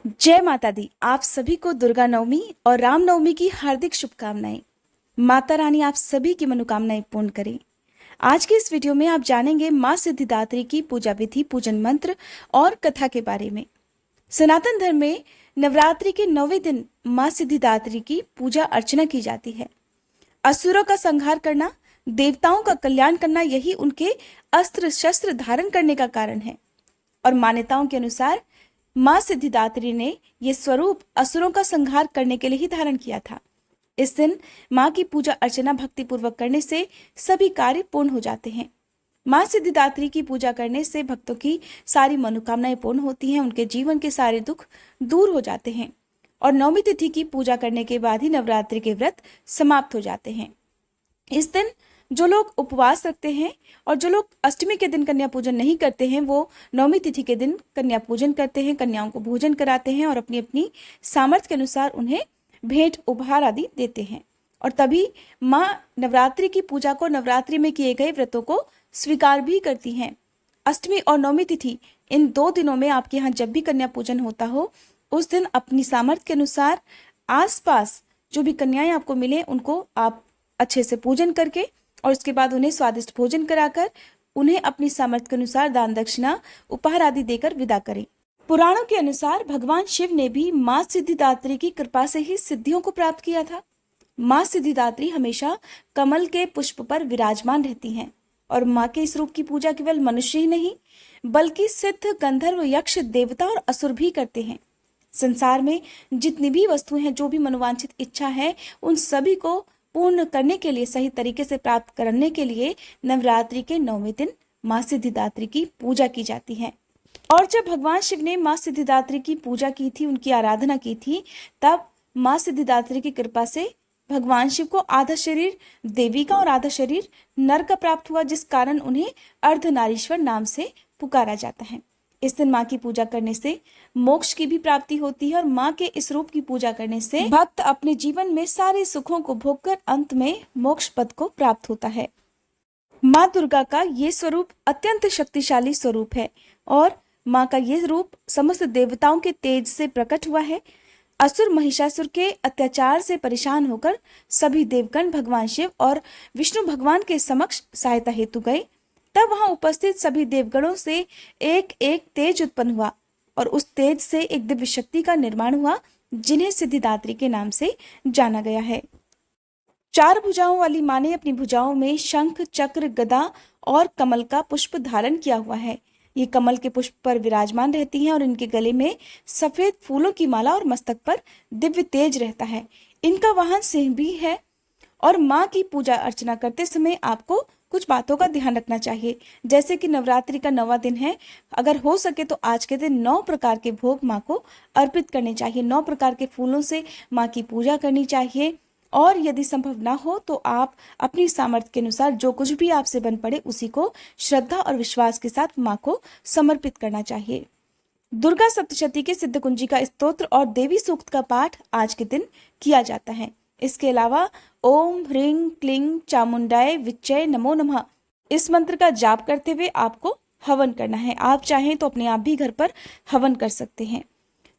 जय माता दी। आप सभी को दुर्गा नवमी और राम नवमी की हार्दिक शुभकामनाएं। माता रानी आप सभी की मनोकामनाएं पूर्ण करें। आज के इस वीडियो में आप जानेंगे माँ सिद्धिदात्री की पूजा विधि, पूजन मंत्र और कथा के बारे में। सनातन धर्म में नवरात्रि के 9वें दिन माँ सिद्धिदात्री की पूजा अर्चना की जाती है। असुरों का संहार करना, देवताओं का कल्याण करना, यही उनके अस्त्र शस्त्र धारण करने का कारण है। और मान्यताओं के अनुसार माँ सिद्धिदात्री ने यह स्वरूप असुरों का संहार करने के लिए ही धारण किया था। इस दिन माँ की पूजा अर्चना भक्ति पूर्वक करने से सभी कार्य पूर्ण हो जाते हैं। माँ सिद्धिदात्री की पूजा करने से भक्तों की सारी मनोकामनाएं पूर्ण होती हैं, उनके जीवन के सारे दुख दूर हो जाते हैं और नवमी तिथि की पूजा करने के बाद ही नवरात्रि के व्रत समाप्त हो जाते हैं। इस दिन जो लोग उपवास रखते हैं और जो लोग अष्टमी के दिन कन्या पूजन नहीं करते हैं, वो नवमी तिथि के दिन कन्या पूजन करते हैं, कन्याओं को भोजन कराते हैं और अपनी अपनी सामर्थ्य के अनुसार उन्हें भेंट उपहार आदि देते हैं। और तभी माँ नवरात्रि की पूजा को, नवरात्रि में किए गए व्रतों को स्वीकार भी करती हैं। अष्टमी और नवमी तिथि, इन 2 दिनों में आपके यहाँ जब भी कन्या पूजन होता हो, उस दिन अपनी सामर्थ्य के अनुसार आसपास जो भी कन्याएं आपको मिले उनको आप अच्छे से पूजन करके और उसके बाद उन्हें स्वादिष्ट भोजन कराकर उन्हें अपनी सामर्थ्य के अनुसार दान दक्षिणा उपहार आदि देकर विदा करें। पुराणों के अनुसार भगवान शिव ने भी माँ सिद्धिदात्री की कृपा से ही सिद्धियों को प्राप्त किया था। माँ सिद्धिदात्री हमेशा कमल के पुष्प पर विराजमान रहती हैं और माँ के इस रूप की पूजा केवल मनुष्य ही नहीं बल्कि सिद्ध, गंधर्व, यक्ष, देवता और असुर भी करते हैं। संसार में जितनी भी वस्तुएं हैं, जो भी मनोवांछित इच्छा है, उन सभी को पूर्ण करने के लिए, सही तरीके से प्राप्त करने के लिए नवरात्रि के 9वें दिन माँ सिद्धिदात्री की पूजा की जाती है। और जब भगवान शिव ने माँ सिद्धिदात्री की पूजा की थी, उनकी आराधना की थी, तब माँ सिद्धिदात्री की कृपा से भगवान शिव को आधा शरीर देवी का और आधा शरीर नर का प्राप्त हुआ, जिस कारण उन्हें अर्धनारीश्वर नाम से पुकारा जाता है। इस दिन माँ की पूजा करने से मोक्ष की भी प्राप्ति होती है और माँ के इस रूप की पूजा करने से भक्त अपने जीवन में सारे सुखों को भोगकर अंत में मोक्ष पद को प्राप्त होता है। माँ दुर्गा का ये स्वरूप अत्यंत शक्तिशाली स्वरूप है और माँ का ये रूप समस्त देवताओं के तेज से प्रकट हुआ है। असुर महिषासुर के अत्याचार से परेशान होकर सभी देवगण भगवान शिव और विष्णु भगवान के समक्ष सहायता हेतु गए। तब वहां उपस्थित सभी देवगणों से एक एक तेज उत्पन्न हुआ और उस तेज से एक दिव्य शक्ति का निर्माण हुआ, जिन्हें सिद्धिदात्री के नाम से जाना गया है। 4 भुजाओं वाली माँ ने अपनी भुजाओं में शंख, चक्र, गदा और कमल का पुष्प धारण किया हुआ है। ये कमल के पुष्प पर विराजमान रहती हैं और इनके गले में सफेद फूलों की माला और मस्तक पर दिव्य तेज रहता है। इनका वाहन सिंह भी है। और माँ की पूजा अर्चना करते समय आपको कुछ बातों का ध्यान रखना चाहिए, जैसे कि नवरात्रि का 9वां दिन है, अगर हो सके तो आज के दिन 9 प्रकार के भोग माँ को अर्पित करने चाहिए, 9 प्रकार के फूलों से माँ की पूजा करनी चाहिए। और यदि संभव ना हो तो आप अपनी सामर्थ्य के अनुसार जो कुछ भी आपसे बन पड़े उसी को श्रद्धा और विश्वास के साथ माँ को समर्पित करना चाहिए। दुर्गा सप्तशती के सिद्ध कुंजी का स्तोत्र और देवी सूक्त का पाठ आज के दिन किया जाता है। इसके अलावा ओम ह्रीं क्लीं चामुंडाय विच्चय नमो नमः, इस मंत्र का जाप करते हुए आपको हवन करना है। आप चाहें तो अपने आप भी घर पर हवन कर सकते हैं।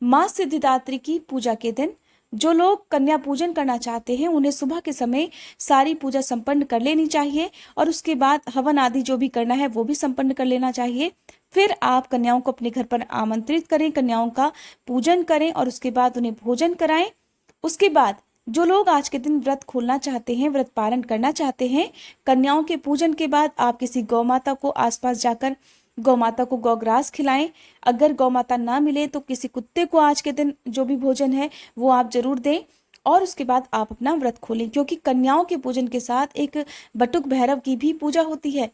माँ सिद्धिदात्री की पूजा के दिन जो लोग कन्या पूजन करना चाहते हैं, उन्हें सुबह के समय सारी पूजा संपन्न कर लेनी चाहिए और उसके बाद हवन आदि जो भी करना है वो भी संपन्न कर लेना चाहिए। फिर आप कन्याओं को अपने घर पर आमंत्रित करें, कन्याओं का पूजन करें और उसके बाद उन्हें भोजन कराएं। उसके बाद जो लोग आज के दिन व्रत खोलना चाहते हैं, व्रत पारण करना चाहते हैं, कन्याओं के पूजन के बाद आप किसी गौ माता को आसपास जाकर गौ माता को गौग्रास खिलाएं। अगर गौ माता ना मिले तो किसी कुत्ते को आज के दिन जो भी भोजन है वो आप जरूर दें और उसके बाद आप अपना व्रत खोलें, क्योंकि कन्याओं के पूजन के साथ एक बटुक भैरव की भी पूजा होती है।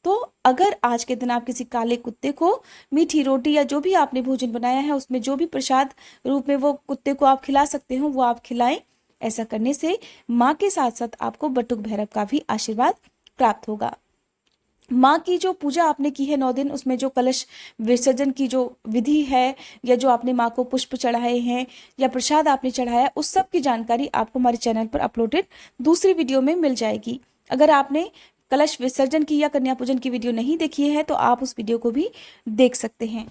तो अगर आज के दिन आप किसी काले कुत्ते को मीठी रोटी या जो भी आपने भोजन बनाया है उसमें जो भी प्रसाद रूप में वो कुत्ते को आप खिला सकते हो वो आप खिलाएं। ऐसा करने से माँ के साथ साथ आपको बटुक भैरव का भी आशीर्वाद प्राप्त होगा। माँ की जो पूजा आपने की है 9 दिन, उसमें जो कलश विसर्जन की जो विधि है या जो आपने माँ को पुष्प चढ़ाए हैं या प्रसाद आपने चढ़ाया, उस सब की जानकारी आपको हमारे चैनल पर अपलोडेड दूसरी वीडियो में मिल जाएगी। अगर आपने कलश विसर्जन की या कन्या पूजन की वीडियो नहीं देखी है तो आप उस वीडियो को भी देख सकते हैं।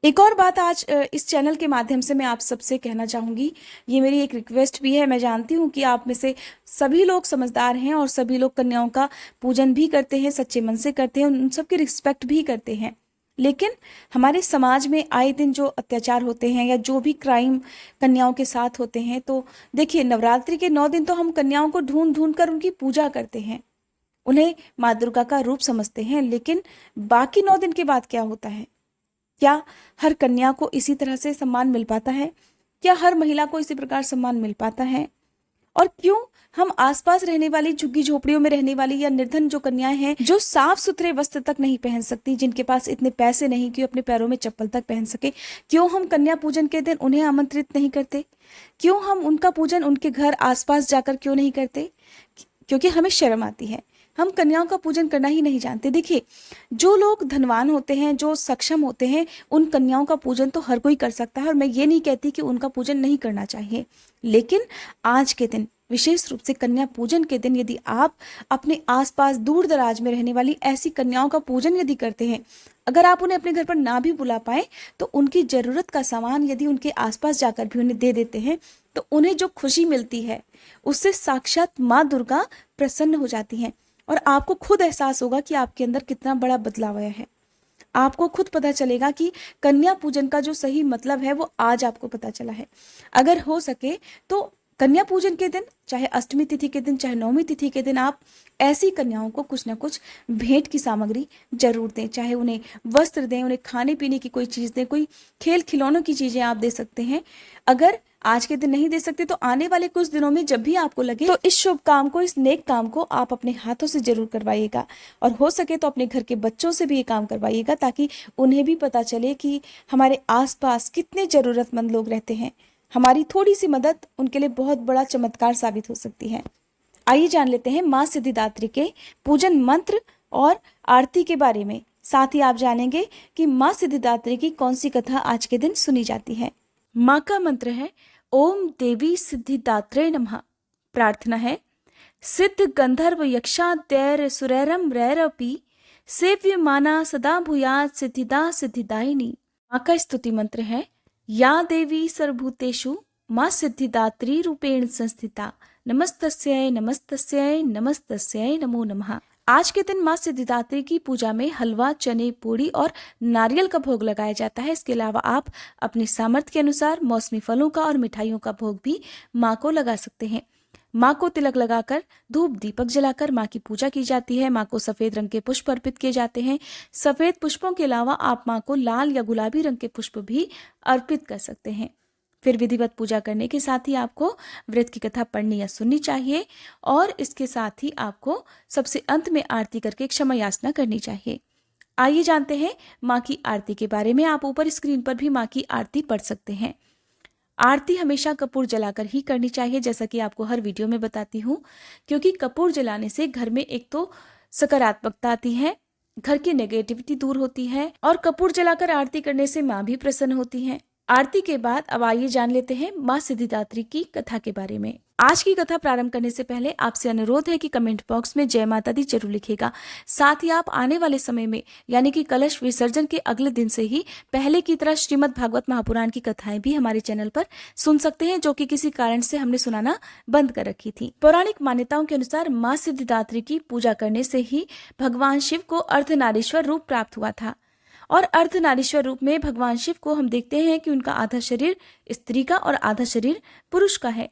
एक और बात आज इस चैनल के माध्यम से मैं आप सबसे कहना चाहूँगी, ये मेरी एक रिक्वेस्ट भी है। मैं जानती हूँ कि आप में से सभी लोग समझदार हैं और सभी लोग कन्याओं का पूजन भी करते हैं, सच्चे मन से करते हैं, उन सबकी रिस्पेक्ट भी करते हैं। लेकिन हमारे समाज में आए दिन जो अत्याचार होते हैं या जो भी क्राइम कन्याओं के साथ होते हैं, तो देखिए, नवरात्रि के 9 दिन तो हम कन्याओं को ढूंढ ढूंढ कर उनकी पूजा करते हैं, उन्हें माँ दुर्गा का रूप समझते हैं। लेकिन बाकी 9 दिन के बाद क्या होता है? क्या हर कन्या को इसी तरह से सम्मान मिल पाता है? क्या हर महिला को इसी प्रकार सम्मान मिल पाता है? और क्यों हम आसपास रहने वाली झुग्गी झोपड़ियों में रहने वाली या निर्धन जो कन्याएं हैं, जो साफ सुथरे वस्त्र तक नहीं पहन सकती, जिनके पास इतने पैसे नहीं कि अपने पैरों में चप्पल तक पहन सके, क्यों हम कन्या पूजन के दिन उन्हें आमंत्रित नहीं करते? क्यों हम उनका पूजन उनके घर आसपास जाकर क्यों नहीं करते? क्योंकि हमें शर्म आती है, हम कन्याओं का पूजन करना ही नहीं जानते। देखिए, जो लोग धनवान होते हैं, जो सक्षम होते हैं, उन कन्याओं का पूजन तो हर कोई कर सकता है, और मैं ये नहीं कहती कि उनका पूजन नहीं करना चाहिए। लेकिन आज के दिन, विशेष रूप से कन्या पूजन के दिन, यदि आप अपने आसपास दूर दराज में रहने वाली ऐसी कन्याओं का पूजन यदि करते हैं, अगर आप उन्हें अपने घर पर ना भी बुला पाए, तो उनकी जरूरत का सामान यदि उनके आसपास जाकर भी उन्हें दे देते हैं, तो उन्हें जो खुशी मिलती है, उससे साक्षात माँ दुर्गा प्रसन्न हो जाती हैं। और आपको खुद एहसास होगा कि आपके अंदर कितना बड़ा बदलाव आया है। आपको खुद पता चलेगा कि कन्या पूजन का जो सही मतलब है वो आज आपको पता चला है। अगर हो सके तो कन्या पूजन के दिन, चाहे अष्टमी तिथि के दिन, चाहे नवमी तिथि के दिन, आप ऐसी कन्याओं को कुछ ना कुछ भेंट की सामग्री जरूर दें। चाहे उन्हें वस्त्र दें, उन्हें खाने पीने की कोई चीज़ दें, कोई खेल खिलौनों की चीज़ें आप दे सकते हैं। अगर आज के दिन नहीं दे सकते तो आने वाले कुछ दिनों में जब भी आपको लगे, तो इस शुभ काम को, इस नेक काम को आप अपने हाथों से जरूर करवाइएगा। और हो सके तो अपने घर के बच्चों से भी ये काम करवाइएगा, ताकि उन्हें भी पता चले कि हमारे आसपास कितने जरूरतमंद लोग रहते हैं। हमारी थोड़ी सी मदद उनके लिए बहुत बड़ा चमत्कार साबित हो सकती है। आइए जान लेते हैं माँ सिद्धिदात्री के पूजन मंत्र और आरती के बारे में। साथ ही आप जानेंगे कि माँ सिद्धिदात्री की कौन सी कथा आज के दिन सुनी जाती है। माँ का मंत्र है ओम देवी सिद्धिदात्रे नमः। प्रार्थना है सिद्ध गंधर्व यक्षाद्यैर सुरैरम रैरपि सेव्य माना सदा भूयात् सिद्धिदा सिद्धिदायिनी। माँ का स्तुति मंत्र है या देवी सर्वभूतेषु माँ सिद्धिदात्री रूपेण संस्थिता नमस्तस्यै नमस्तस्यै नमस्तस्यै नमो नमः। आज के दिन माँ सिद्धिदात्री की पूजा में हलवा, चने, पूड़ी और नारियल का भोग लगाया जाता है। इसके अलावा आप अपने सामर्थ्य के अनुसार मौसमी फलों का और मिठाइयों का भोग भी माँ को लगा सकते हैं। माँ को तिलक लगाकर, धूप दीपक जलाकर माँ की पूजा की जाती है। माँ को सफेद रंग के पुष्प अर्पित किए जाते हैं। सफेद पुष्पों के अलावा आप माँ को लाल या गुलाबी रंग के पुष्प भी अर्पित कर सकते हैं। फिर विधिवत पूजा करने के साथ ही आपको व्रत की कथा पढ़नी या सुननी चाहिए, और इसके साथ ही आपको सबसे अंत में आरती करके क्षमा याचना करनी चाहिए। आइए जानते हैं माँ की आरती के बारे में। आप ऊपर स्क्रीन पर भी माँ की आरती पढ़ सकते हैं। आरती हमेशा कपूर जलाकर ही करनी चाहिए, जैसा कि आपको हर वीडियो में बताती हूँ, क्योंकि कपूर जलाने से घर में एक तो सकारात्मकता आती है, घर की नेगेटिविटी दूर होती है, और कपूर जलाकर आरती करने से माँ भी प्रसन्न होती है। आरती के बाद अब आइए जान लेते हैं माँ सिद्धिदात्री की कथा के बारे में। आज की कथा प्रारंभ करने से पहले आपसे अनुरोध है कि कमेंट बॉक्स में जय माता दी जरूर लिखेगा। साथ ही आप आने वाले समय में, यानी कि कलश विसर्जन के अगले दिन से ही पहले की तरह श्रीमद् भागवत महापुराण की कथाएं भी हमारे चैनल पर सुन सकते हैं, जो कि किसी कारण से हमने सुनाना बंद कर रखी थी। पौराणिक मान्यताओं के अनुसार माँ सिद्धिदात्री की पूजा करने से ही भगवान शिव को अर्धनारीश्वर रूप प्राप्त हुआ था। और अर्धनारीश्वर रूप में भगवान शिव को हम देखते हैं कि उनका आधा शरीर स्त्री का और आधा शरीर पुरुष का है,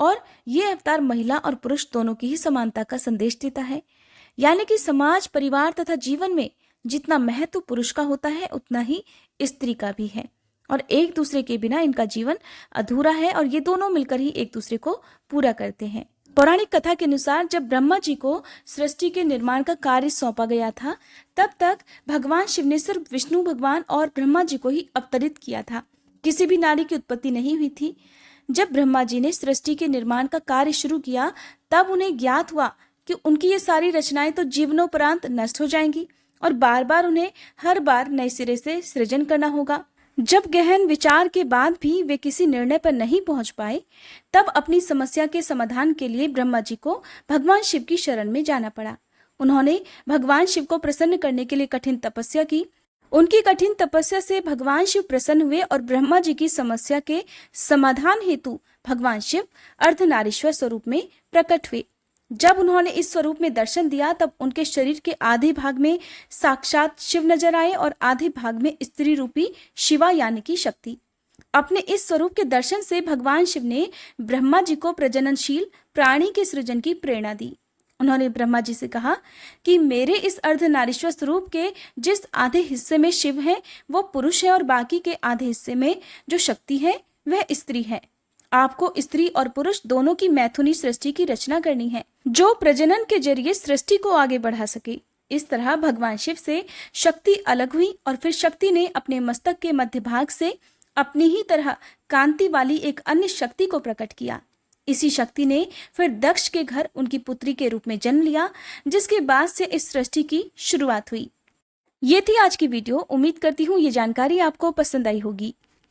और ये अवतार महिला और पुरुष दोनों की ही समानता का संदेश देता है। यानी कि समाज, परिवार तथा जीवन में जितना महत्व पुरुष का होता है, उतना ही स्त्री का भी है, और एक दूसरे के बिना इनका जीवन अधूरा है, और ये दोनों मिलकर ही एक दूसरे को पूरा करते हैं। पौराणिक कथा के अनुसार जब ब्रह्मा जी को सृष्टि के निर्माण का कार्य सौंपा गया था, तब तक भगवान शिव ने सिर्फ विष्णु भगवान और ब्रह्मा जी को ही अवतरित किया था। किसी भी नारी की उत्पत्ति नहीं हुई थी। जब ब्रह्मा जी ने सृष्टि के निर्माण का कार्य शुरू किया, तब उन्हें ज्ञात हुआ कि उनकी ये सारी रचनाएं तो जीवनोपरांत नष्ट हो जाएंगी, और बार बार उन्हें हर बार नए सिरे से सृजन करना होगा। जब गहन विचार के बाद भी वे किसी निर्णय पर नहीं पहुंच पाए, तब अपनी समस्या के समाधान के लिए ब्रह्मा जी को भगवान शिव की शरण में जाना पड़ा। उन्होंने भगवान शिव को प्रसन्न करने के लिए कठिन तपस्या की। उनकी कठिन तपस्या से भगवान शिव प्रसन्न हुए और ब्रह्मा जी की समस्या के समाधान हेतु भगवान शिव अर्धनारीश्वर स्वरूप में प्रकट हुए। जब उन्होंने इस स्वरूप में दर्शन दिया तब उनके शरीर के आधे भाग में साक्षात शिव नजर आए और आधे भाग में स्त्री रूपी शिवा यानी कि शक्ति। अपने इस स्वरूप के दर्शन से भगवान शिव ने ब्रह्मा जी को प्रजननशील प्राणी के सृजन की प्रेरणा दी। उन्होंने ब्रह्मा जी से कहा कि मेरे इस अर्धनारीश्वर स्वरूप के जिस आधे हिस्से में शिव है वो पुरुष है और बाकी के आधे हिस्से में जो शक्ति है वह स्त्री है। आपको स्त्री और पुरुष दोनों की मैथुनी सृष्टि की रचना करनी है जो प्रजनन के जरिए सृष्टि को आगे बढ़ा सके। इस तरह भगवान शिव से शक्ति अलग हुई और फिर शक्ति ने अपने मस्तक के मध्य भाग से अपनी ही तरह कांति वाली एक अन्य शक्ति को प्रकट किया। इसी शक्ति ने फिर दक्ष के घर उनकी पुत्री के रूप में जन्म लिया, जिसके बाद से इस सृष्टि की शुरुआत हुई। ये थी आज की वीडियो। उम्मीद करती हूँ ये जानकारी आपको पसंद आई होगी।